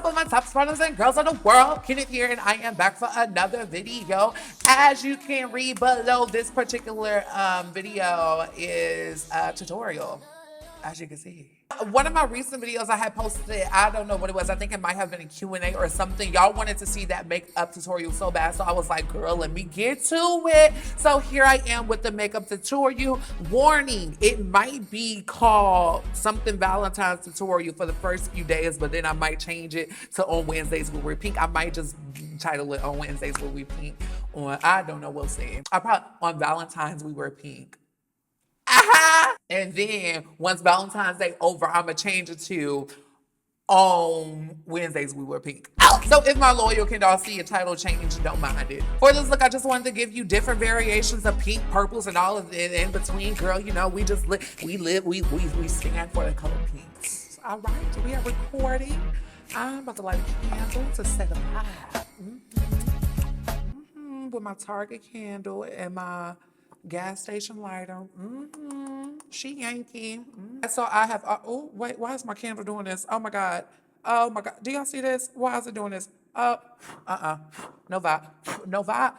up, my top spotters and girls of the world? Kenneth here, and I am back for another video. As you can read below, this particular video is a tutorial, as you can see. One of my recent videos I had posted, I don't know what it was. I think it might have been a Q&A or something. Y'all wanted to see that makeup tutorial so bad. So I was like, girl, let me get to it. So here I am with the makeup tutorial. Warning, it might be called something Valentine's tutorial for the first few days, but then I might change it to on Wednesdays we wear pink. I might just title it on Wednesdays we wear pink. Or I don't know, we'll see. I probably on Valentine's we wear pink. And then once Valentine's Day over, I'ma change it to on Wednesdays we wear pink. So if my loyal KenDolls see a title change, don't mind it. For this look, I just wanted to give you different variations of pink, purples, and all of it in between. Girl, you know, we stand for the color pinks. All right, we are recording. I'm about to light a candle to set a vibe. With my Target candle and my gas station lighter. She Yankee. So I have, oh, wait, why is my candle doing this? Oh my God. Oh my God. Do y'all see this? Why is it doing this? No vibe. No vibe.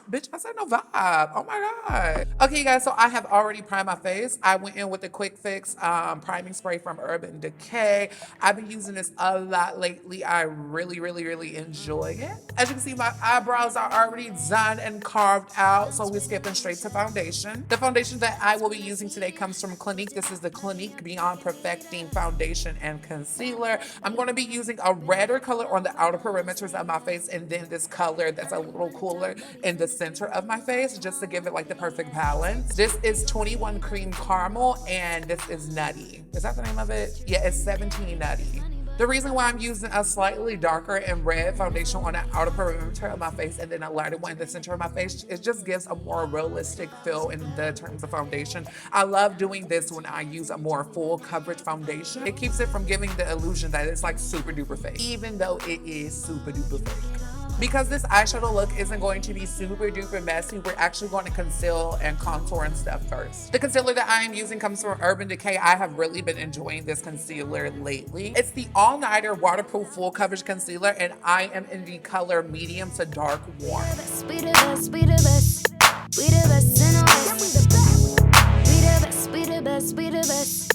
Bitch, I said no vibe. Oh my God. Okay, you guys, so I have already primed my face. I went in with the Quick Fix priming spray from Urban Decay. I've been using this a lot lately. I really, really, really enjoy it. As you can see, my eyebrows are already done and carved out, so we're skipping straight to foundation. The foundation that I will be using today comes from Clinique. This is the Clinique Beyond Perfecting Foundation and Concealer. I'm going to be using a redder color on the outer perimeters of my face, and then this color that's a little cooler in the center of my face, just to give it like the perfect balance. This is 21 Cream Caramel, and this is Nutty. Is that the name of it? Yeah, it's 17 Nutty. The reason why I'm using a slightly darker and red foundation on the outer perimeter of my face and then a lighter one in the center of my face, it just gives a more realistic feel in the terms of foundation. I love doing this when I use a more full coverage foundation. It keeps it from giving the illusion that it's like super duper fake, even though it is super duper fake. Because this eyeshadow look isn't going to be super duper messy, we're actually going to conceal and contour and stuff first. The concealer that I am using comes from Urban Decay. I have really been enjoying this concealer lately. It's the All Nighter Waterproof Full Coverage Concealer, and I am in the color medium to dark warm. We the best, we the best, we the best in our way. We the best, we the best, we the best.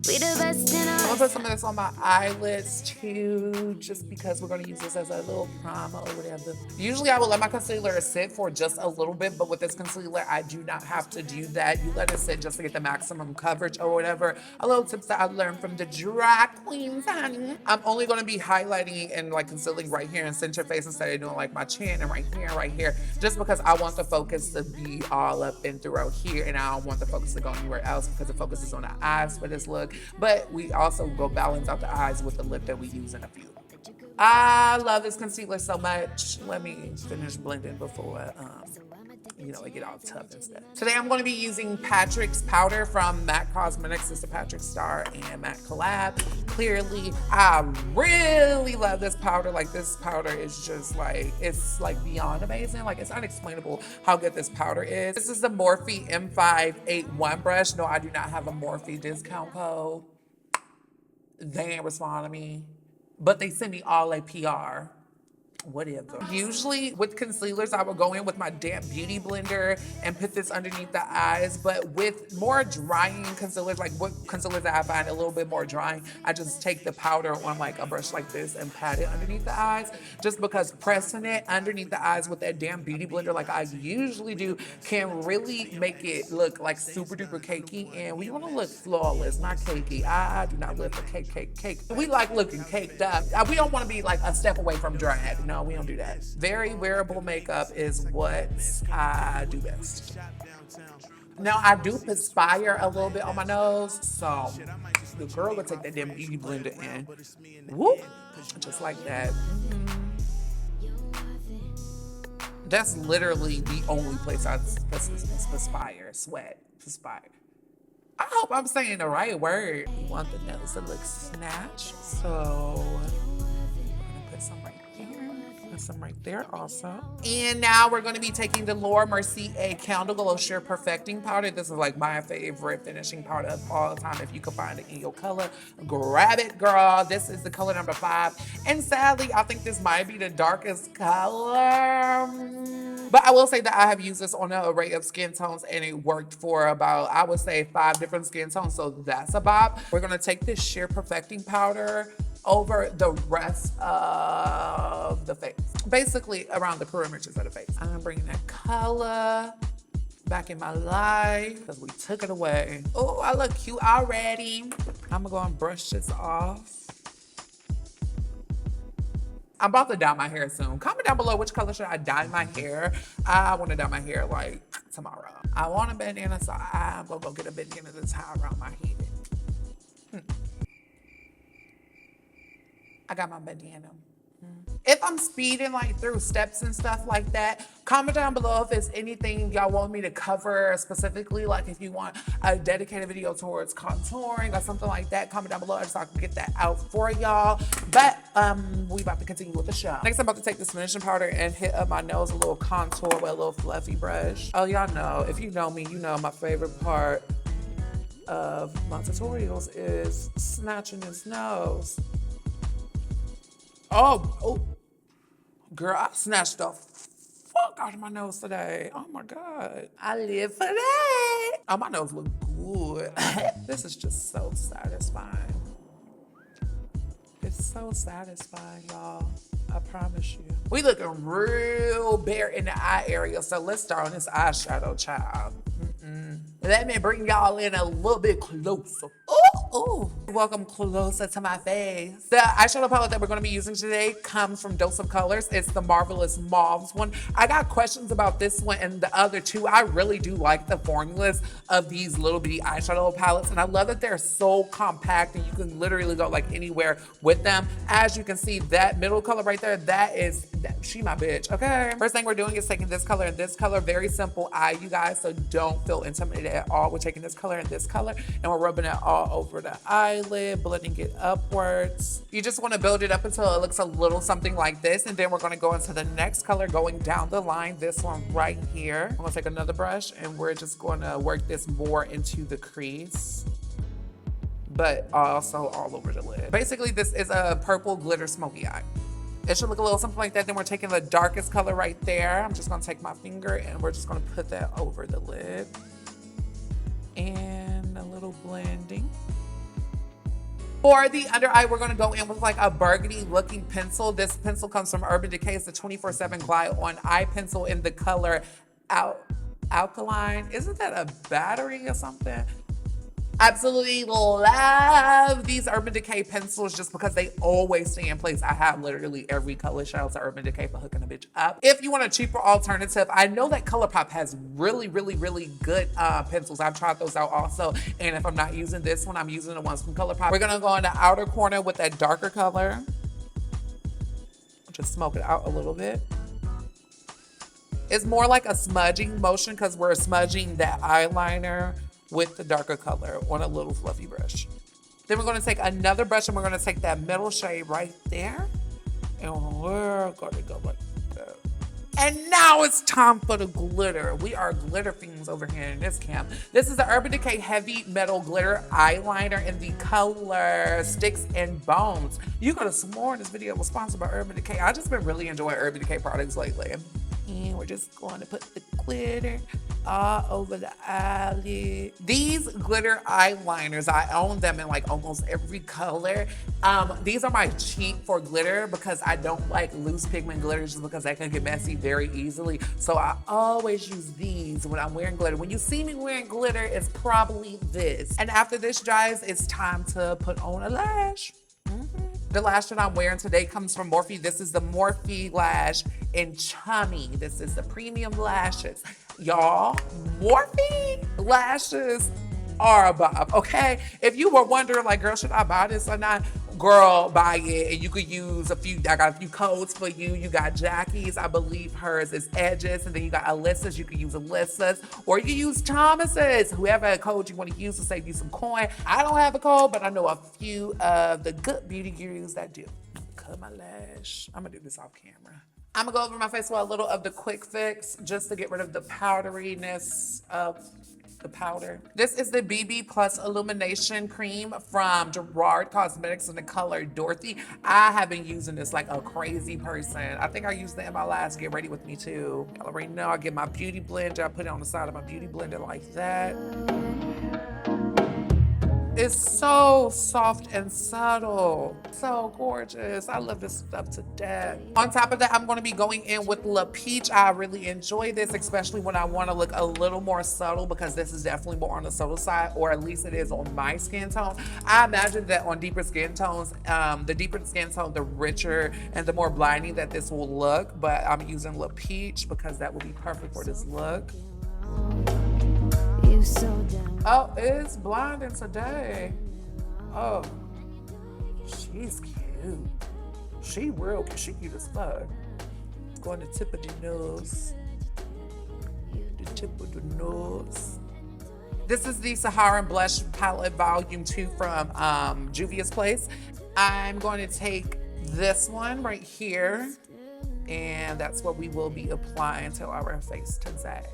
We the best in our I'm gonna put some of this on my eyelids too, just because we're gonna use this as a little primer or whatever. Usually I will let my concealer sit for just a little bit, but with this concealer, I do not have to do that. You let it sit just to get the maximum coverage or whatever. A little tips that I learned from the drag queens, honey. I'm only gonna be highlighting and like concealing right here in center face instead of doing like my chin and right here, just because I want the focus to be all up and throughout here, and I don't want the focus to go anywhere else because the focus is on the eyes for this look. But we also go balance out the eyes with the lip that we use in a few. I love this concealer so much. Let me finish blending before it get all tough and stuff. Today I'm going to be using Patrick's powder from MAC Cosmetics. It's the Patrick Star and MAC collab. Clearly, I really love this powder. Like, this powder is just like, it's like beyond amazing. Like, it's unexplainable how good this powder is. This is the Morphe M581 brush. No, I do not have a Morphe discount code. They ain't respond to me, but they send me all a PR. Whatever. Usually with concealers, I will go in with my damp beauty blender and put this underneath the eyes. But with more drying concealers, like what concealers that I find a little bit more drying, I just take the powder on like a brush like this and pat it underneath the eyes. Just because pressing it underneath the eyes with that damn beauty blender like I usually do can really make it look like super duper cakey. And we want to look flawless, not cakey. I do not live for cake. We like looking caked up. We don't want to be like a step away from drag. No, we don't do that. Very wearable makeup is what I do best. Now, I do perspire a little bit on my nose, so the girl would take that damn beauty blender in. Whoop, just like that. That's literally the only place I perspire, sweat, perspire. I hope I'm saying the right word. We want the nose to look snatched, so we're gonna put some right here. some right there also. And now we're going to be taking the Laura Mercier Candle Glow Sheer Perfecting Powder. This is like my favorite finishing powder of all time. If you can find it in your color, grab it, girl. This is the color number 5. And sadly, I think this might be the darkest color. But I will say that I have used this on an array of skin tones and it worked for about, I would say, 5 different skin tones. So that's a bop. We're going to take this Sheer Perfecting Powder over the rest of the face. Basically around the perimeters of the face. I'm bringing that color back in my life because we took it away. Oh, I look cute already. I'm gonna go and brush this off. I'm about to dye my hair soon. Comment down below which color should I dye my hair. I want to dye my hair like tomorrow. I want a bandana, so I'm gonna go get a bandana to tie around my head. I got my bandana. If I'm speeding like through steps and stuff like that, comment down below if there's anything y'all want me to cover specifically, like if you want a dedicated video towards contouring or something like that, comment down below so I can get that out for y'all. But we about to continue with the show. Next, I'm about to take this finishing powder and hit up my nose, a little contour with a little fluffy brush. Oh, y'all know, if you know me, you know my favorite part of my tutorials is snatching his nose. Oh, girl, I snatched the fuck out of my nose today. Oh my God. I live for that. Oh, my nose look good. This is just so satisfying. It's so satisfying, y'all. I promise you. We looking real bare in the eye area, so let's start on this eyeshadow, child. Let me bring y'all in a little bit closer. Ooh, welcome closer to my face. The eyeshadow palette that we're gonna be using today comes from Dose of Colors. It's the Marvelous Mauves one. I got questions about this one and the other two. I really do like the formulas of these little bitty eyeshadow palettes, and I love that they're so compact and you can literally go like anywhere with them. As you can see, that middle color right there, she my bitch, okay? First thing we're doing is taking this color and this color. Very simple eye, you guys, so don't feel intimidated at all. We're taking this color and this color and we're rubbing it all over the eyelid, blending it upwards. You just want to build it up until it looks a little something like this, and then we're going to go into the next color going down the line, this one right here. I'm going to take another brush and we're just going to work this more into the crease, but also all over the lid. Basically, this is a purple glitter smoky eye. It should look a little something like that. Then we're taking the darkest color right there. I'm just gonna take my finger and we're just gonna put that over the lid. And a little blending. For the under eye, we're gonna go in with like a burgundy looking pencil. This pencil comes from Urban Decay. It's the 24/7 Glide On Eye Pencil in the color Alkaline. Isn't that a battery or something? Absolutely love these Urban Decay pencils just because they always stay in place. I have literally every color. Shout out to Urban Decay for hooking a bitch up. If you want a cheaper alternative, I know that ColourPop has really good pencils. I've tried those out also. And if I'm not using this one, I'm using the ones from ColourPop. We're gonna go in the outer corner with that darker color. Just smoke it out a little bit. It's more like a smudging motion because we're smudging that eyeliner with the darker color on a little fluffy brush. Then we're gonna take another brush and we're gonna take that middle shade right there and we're gonna go like that. And now it's time for the glitter. We are glitter fiends over here in this camp. This is the Urban Decay Heavy Metal Glitter Eyeliner in the color Sticks and Bones. You could have sworn this video was sponsored by Urban Decay. I just been really enjoying Urban Decay products lately. And we're just going to put the glitter all over the eyelid. These glitter eyeliners, I own them in like almost every color. These are my cheat for glitter because I don't like loose pigment glitter just because that can get messy very easily. So I always use these when I'm wearing glitter. When you see me wearing glitter, it's probably this. And after this dries, it's time to put on a lash. The lash that I'm wearing today comes from Morphe. This is the Morphe lash in Chummy. This is the premium lashes. Y'all, Morphe lashes are a bop, okay? If you were wondering like, girl, should I buy this or not? Girl, buy it, and you could use I got a few codes for you. You got Jackie's, I believe hers is Edges, and then you got Alyssa's, you can use Alyssa's, or you can use Thomas's. Whoever code you want to use to save you some coin. I don't have a code, but I know a few of the good beauty gurus that do. Cut my lash. I'm gonna do this off camera. I'm gonna go over my face with a little of the Quick Fix just to get rid of the powderiness of the powder. This is the BB Plus Illumination Cream from Gerard Cosmetics in the color Dorothy. I have been using this like a crazy person. I think I used it in my last Get Ready With Me too. Y'all already know I get my beauty blender. I put it on the side of my beauty blender like that. It's so soft and subtle. So gorgeous. I love this stuff to death. On top of that, I'm gonna be going in with La Peach. I really enjoy this, especially when I wanna look a little more subtle, because this is definitely more on the subtle side, or at least it is on my skin tone. I imagine that on deeper skin tones, the deeper the skin tone, the richer and the more blinding that this will look, but I'm using La Peach because that will be perfect for this look. Oh, it's blinding today. Oh, she's cute. She real cute. She cute as fuck. Going to tip of the nose. The tip of the nose. This is the Saharan Blush Palette Volume 2 from Juvia's Place. I'm going to take this one right here, and that's what we will be applying to our face today.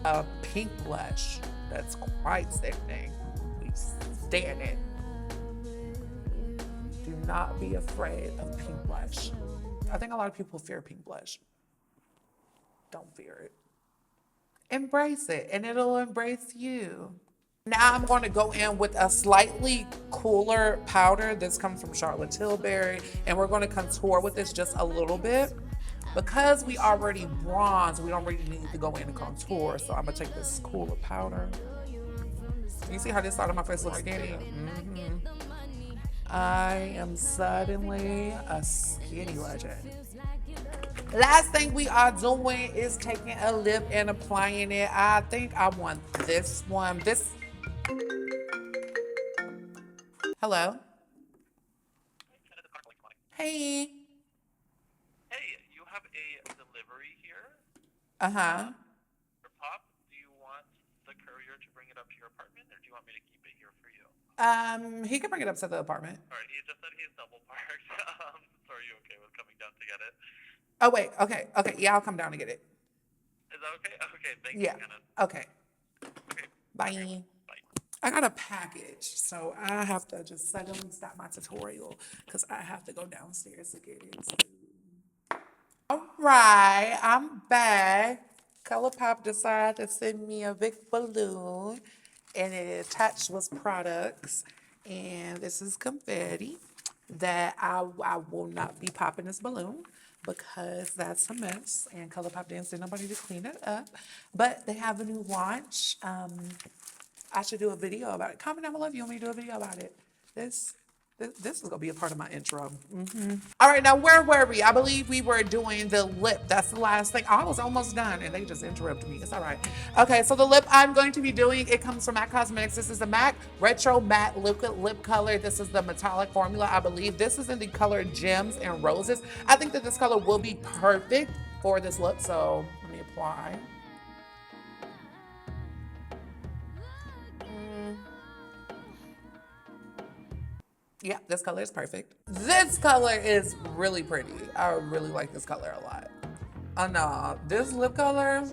A pink blush that's quite sickening. We stand it. Do not be afraid of pink blush. I think a lot of people fear pink blush. Don't fear it. Embrace it, and it'll embrace you. Now I'm going to go in with a slightly cooler powder. This comes from Charlotte Tilbury, and we're going to contour with this just a little bit. Because we already bronze, we don't really need to go in and contour. So I'm gonna take this cooler powder. You see how this side of my face looks skinny? I am suddenly a skinny legend. Last thing we are doing is taking a lip and applying it. I think I want this one. Hello? Hey. Uh-huh. For Pop, do you want the courier to bring it up to your apartment, or do you want me to keep it here for you? He can bring it up to the apartment. All right, he just said he's double parked. So are you okay with coming down to get it? Oh, wait, okay. Yeah, I'll come down to get it. Is that okay? Okay, thank you, Kenneth. Okay. Okay. Bye. Bye. I got a package, so I have to just suddenly stop my tutorial because I have to go downstairs to get it. All right, I'm back. ColourPop decided to send me a big balloon, and it attached with products. And this is confetti that I will not be popping this balloon because that's a mess. And ColourPop didn't send nobody to clean it up. But they have a new launch. I should do a video about it. Comment down below if you want me to do a video about it. This is gonna be a part of my intro. All right, now where were we? I believe we were doing the lip. That's the last thing. I was almost done and they just interrupted me. It's all right. Okay, so the lip I'm going to be doing, it comes from MAC Cosmetics. This is the MAC Retro Matte Liquid Lip Color. This is the metallic formula, I believe. This is in the color Gems and Roses. I think that this color will be perfect for this look, so let me apply. Yeah, this color is perfect. This color is really pretty. I really like this color a lot. Oh no, this lip color.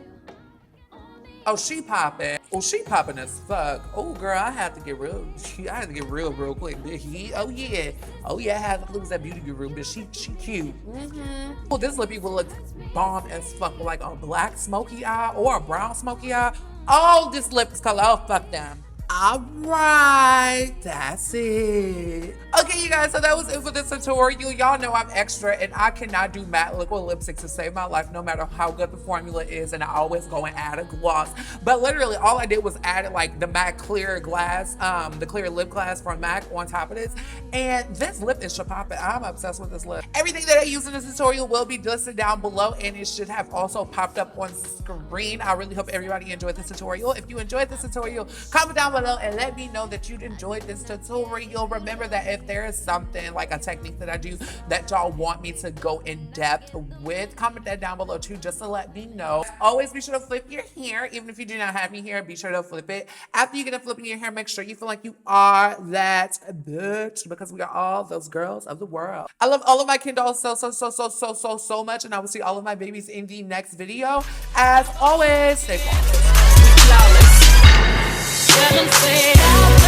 Oh, she popping. Oh, she popping as fuck. Oh girl, I had to get real. I had to get real quick. Oh yeah. I had to lose that beauty guru, but she cute. Oh, this lippy will look bomb as fuck with like a black smoky eye or a brown smoky eye. Oh, this lip color. Oh, fuck them. All right, that's it. Okay, you guys, so that was it for this tutorial. Y'all know I'm extra and I cannot do matte liquid lipstick to save my life no matter how good the formula is, and I always go and add a gloss. But literally all I did was add like the MAC clear glass, the clear lip glass from MAC on top of this. And this lip is popping. I'm obsessed with this lip. Everything that I use in this tutorial will be listed down below, and it should have also popped up on screen. I really hope everybody enjoyed this tutorial. If you enjoyed this tutorial, comment down below and let me know that you enjoyed this tutorial. Remember that if there is something like a technique that I do that y'all want me to go in depth with, comment that down below too, just to let me know. Always be sure to flip your hair. Even if you do not have any hair, be sure to flip it. After you get a flip in your hair, make sure you feel like you are that bitch, because we are all those girls of the world. I love all of my KenDolls so much, and I will see all of my babies in the next video. As always, stay flawless. Flawless.